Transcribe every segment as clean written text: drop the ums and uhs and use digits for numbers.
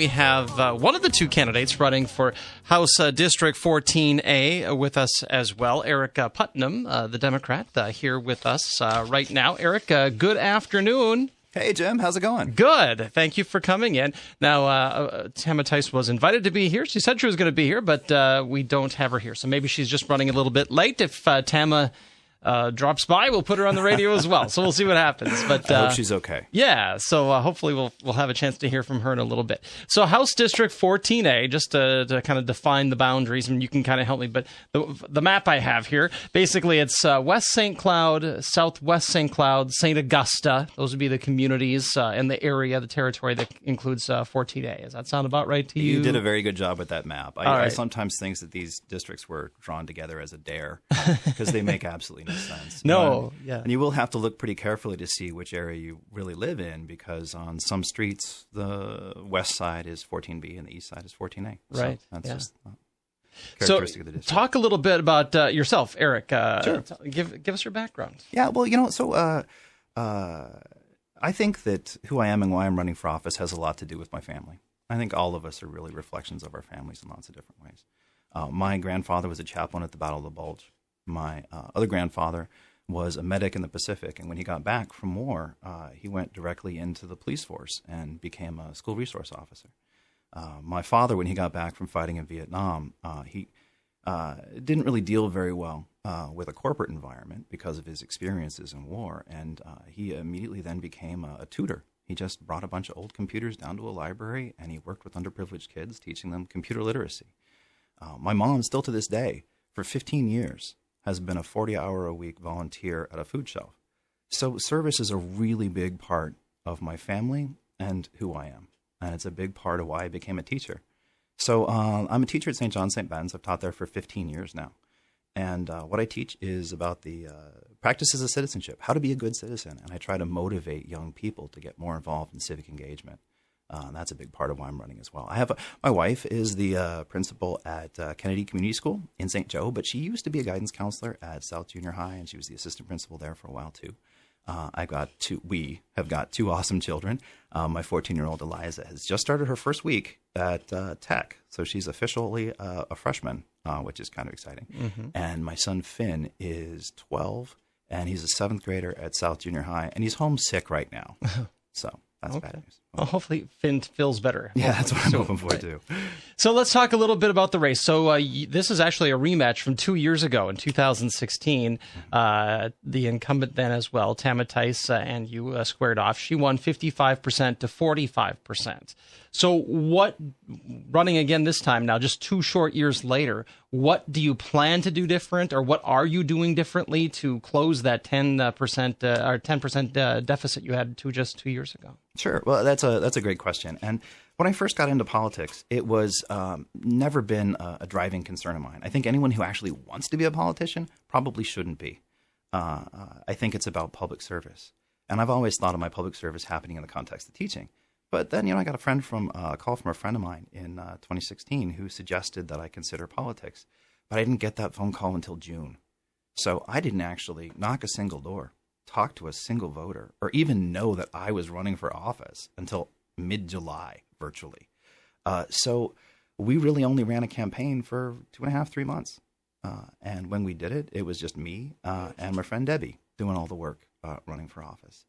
We have one of the two candidates running for House District 14A with us as well, Aric Putnam, the Democrat, here with us right now. Aric, good afternoon. Hey, Jim. How's it going? Good. Thank you for coming in. Now, Tama Tice was invited to be here. She said she was going to be here, but we don't have her here. So maybe she's just running a little bit late. If Tama drops by, we'll put her on the radio as well. So we'll see what happens. But I hope she's okay. Yeah. So hopefully we'll have a chance to hear from her in a little bit. So House District 14A, just to kind of define the boundaries, and you can kind of help me. But the map I have here, basically it's West St. Cloud, Southwest St. Cloud, St. Augusta. Those would be the communities in the area, the territory that includes 14A. Does that sound about right to you? You did a very good job with that map. I sometimes think that these districts were drawn together as a dare because they make absolutely no sense. No, yeah. And you will have to look pretty carefully to see which area you really live in, because on some streets, the west side is 14B and the east side is 14A. Right. So that's just So characteristic of the district. talk a little bit about yourself, Aric. Sure. Give us your background. Yeah, well, I think that who I am and why I'm running for office has a lot to do with my family. I think all of us are really reflections of our families in lots of different ways. My grandfather was a chaplain at the Battle of the Bulge. My other grandfather was a medic in the Pacific, and when he got back from war, he went directly into the police force and became a school resource officer. My father, when he got back from fighting in Vietnam, he didn't really deal very well with a corporate environment because of his experiences in war, and he immediately then became a tutor. He just brought a bunch of old computers down to a library, and he worked with underprivileged kids, teaching them computer literacy. My mom, still to this day, for 15 years, has been a 40-hour-a-week volunteer at a food shelf. So service is a really big part of my family and who I am. And it's a big part of why I became a teacher. So I'm a teacher at St. John St. Ben's. I've taught there for 15 years now. And what I teach is about the practices of citizenship, how to be a good citizen. And I try to motivate young people to get more involved in civic engagement. That's a big part of why I'm running as well. My wife is the principal at Kennedy Community School in St. Joe, but she used to be a guidance counselor at South Junior High, and she was the assistant principal there for a while too. We have got two awesome children. My 14-year-old Eliza has just started her first week at Tech, so she's officially a freshman, which is kind of exciting. Mm-hmm. And my son Finn is 12, and he's a seventh grader at South Junior High, and he's homesick right now. So that's bad news. Well, hopefully Finn feels better. Yeah, that's what I'm hoping for, too. So let's talk a little bit about the race. So this is actually a rematch from 2 years ago in 2016. The incumbent then as well, Tama Tice, and you squared off. She won 55% to 45%. So running again this time now, just 2 short years later, what do you plan to do different, or what are you doing differently to close that 10% deficit you had just 2 years ago? Sure. Well, that's a great question. And when I first got into politics, it was never been a driving concern of mine. I think anyone who actually wants to be a politician probably shouldn't be. I think it's about public service. And I've always thought of my public service happening in the context of teaching. But then, I got a call from a friend of mine in 2016 who suggested that I consider politics. But I didn't get that phone call until June. So I didn't actually knock a single door, talk to a single voter, or even know that I was running for office until mid-July, virtually. So we really only ran a campaign for 2.5, 3 months. And when we did it, it was just me and my friend Debbie doing all the work running for office.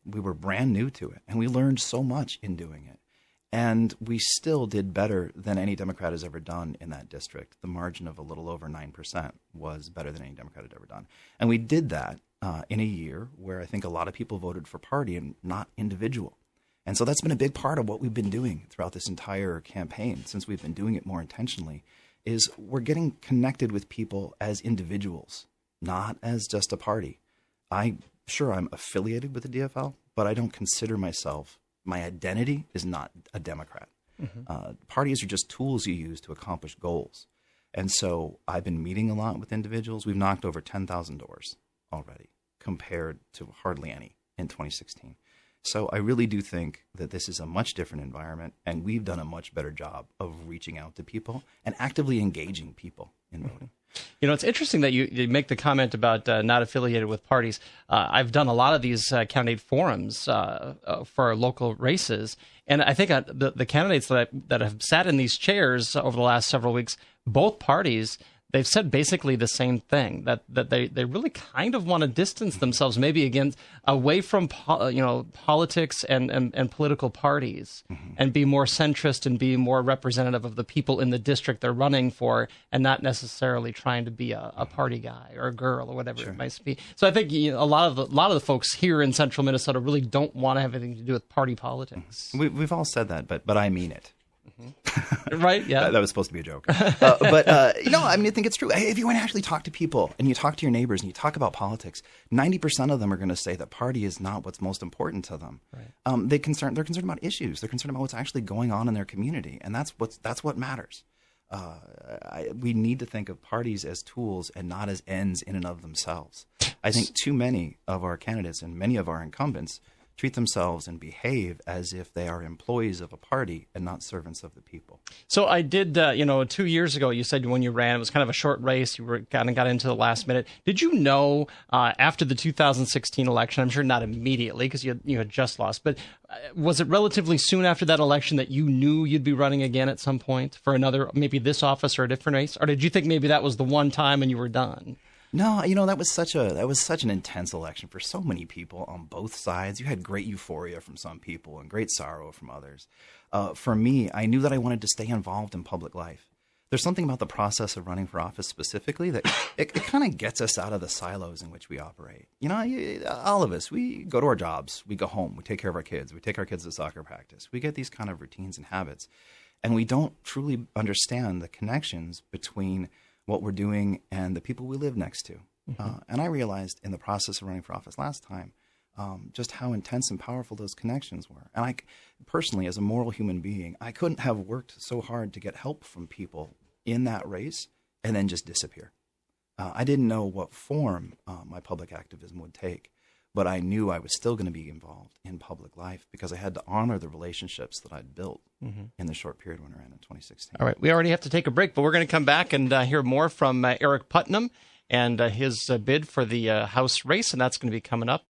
We were brand new to it, and we learned so much in doing it. And we still did better than any Democrat has ever done in that district. The margin of a little over 9% was better than any Democrat had ever done. And we did that in a year where I think a lot of people voted for party and not individual. And so that's been a big part of what we've been doing throughout this entire campaign, since we've been doing it more intentionally, is we're getting connected with people as individuals, not as just a party. Sure, I'm affiliated with the DFL, but I don't consider myself, my identity is not a Democrat. Mm-hmm. Parties are just tools you use to accomplish goals. And so I've been meeting a lot with individuals. We've knocked over 10,000 doors already, compared to hardly any in 2016. So I really do think that this is a much different environment, and we've done a much better job of reaching out to people and actively engaging people in voting. It's interesting that you make the comment about not affiliated with parties. I've done a lot of these candidate forums for local races, And I think the candidates that have sat in these chairs over the last several weeks, both parties, they've said basically the same thing, that they really kind of want to distance themselves maybe away from politics and political parties, and be more centrist and be more representative of the people in the district they're running for, and not necessarily trying to be a party guy or a girl or whatever it might be. So I think a lot of the folks here in central Minnesota really don't want to have anything to do with party politics. We've all said that, but I mean it. Right? Yeah. That was supposed to be a joke. But I mean, I think it's true. If you want to actually talk to people and you talk to your neighbors and you talk about politics, 90% of them are going to say that party is not what's most important to them. Right. They're concerned about issues. They're concerned about what's actually going on in their community, and that's what matters. We need to think of parties as tools and not as ends in and of themselves. I think too many of our candidates and many of our incumbents treat themselves and behave as if they are employees of a party and not servants of the people. So I did, 2 years ago, you said when you ran, it was kind of a short race. You got into the last minute. Did you know after the 2016 election, I'm sure not immediately because you had just lost, but was it relatively soon after that election that you knew you'd be running again at some point for another, maybe this office or a different race? Or did you think maybe that was the one time and you were done? No, that was such an intense election for so many people on both sides. You had great euphoria from some people and great sorrow from others. For me, I knew that I wanted to stay involved in public life. There's something about the process of running for office specifically that it kind of gets us out of the silos in which we operate. All of us, we go to our jobs, we go home, we take care of our kids, we take our kids to soccer practice. We get these kind of routines and habits, and we don't truly understand the connections between what we're doing and the people we live next to. And I realized in the process of running for office last time just how intense and powerful those connections were. And I personally, as a moral human being, I couldn't have worked so hard to get help from people in that race and then just disappear. I didn't know what form my public activism would take, but I knew I was still going to be involved in public life because I had to honor the relationships that I'd built in the short period when I ran in 2016. All right. We already have to take a break, but we're going to come back and hear more from Aric Putnam and his bid for the House race, and that's going to be coming up